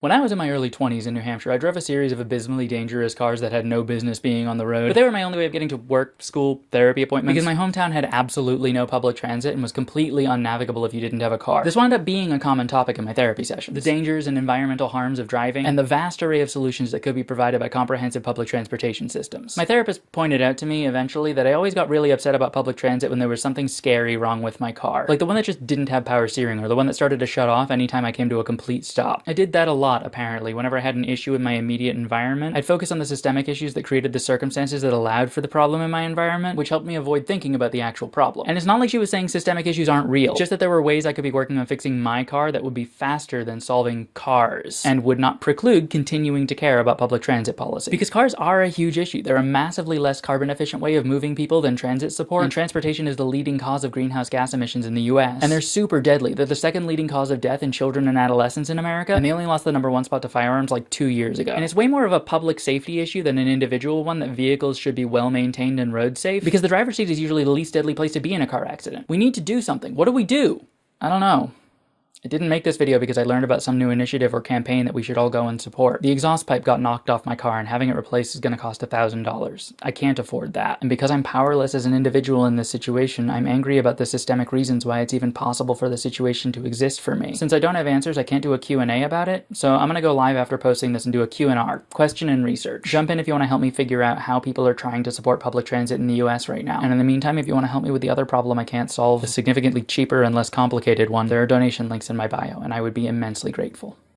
When I was in my early 20s in New Hampshire, I drove a series of abysmally dangerous cars that had no business being on the road, but they were my only way of getting to work, school, therapy appointments, because my hometown had absolutely no public transit and was completely unnavigable if you didn't have a car. This wound up being a common topic in my therapy sessions. The dangers and environmental harms of driving, and the vast array of solutions that could be provided by comprehensive public transportation systems. My therapist pointed out to me eventually that I always got really upset about public transit when there was something scary wrong with my car. Like the one that just didn't have power steering, or the one that started to shut off anytime I came to a complete stop. I did that a lot, apparently. Whenever I had an issue in my immediate environment, I'd focus on the systemic issues that created the circumstances that allowed for the problem in my environment, which helped me avoid thinking about the actual problem. And it's not like she was saying systemic issues aren't real, just that there were ways I could be working on fixing my car that would be faster than solving cars, and would not preclude continuing to care about public transit policy. Because cars are a huge issue. They're a massively less carbon efficient way of moving people than transit support, and transportation is the leading cause of greenhouse gas emissions in the US. And they're super deadly. They're the second leading cause of death in children and adolescents in America, and they only lost the #1 spot to firearms like 2 years ago. And it's way more of a public safety issue than an individual one, that vehicles should be well maintained and road safe, because the driver's seat is usually the least deadly place to be in a car accident. We need to do something. What do we do? I don't know. I didn't make this video because I learned about some new initiative or campaign that we should all go and support. The exhaust pipe got knocked off my car, and having it replaced is going to cost $1,000. I can't afford that. And because I'm powerless as an individual in this situation, I'm angry about the systemic reasons why it's even possible for the situation to exist for me. Since I don't have answers, I can't do a Q&A about it, so I'm going to go live after posting this and do a Q&R, question and research. Jump in if you want to help me figure out how people are trying to support public transit in the US right now. And in the meantime, if you want to help me with the other problem I can't solve, the significantly cheaper and less complicated one, there are donation links in my bio, and I would be immensely grateful.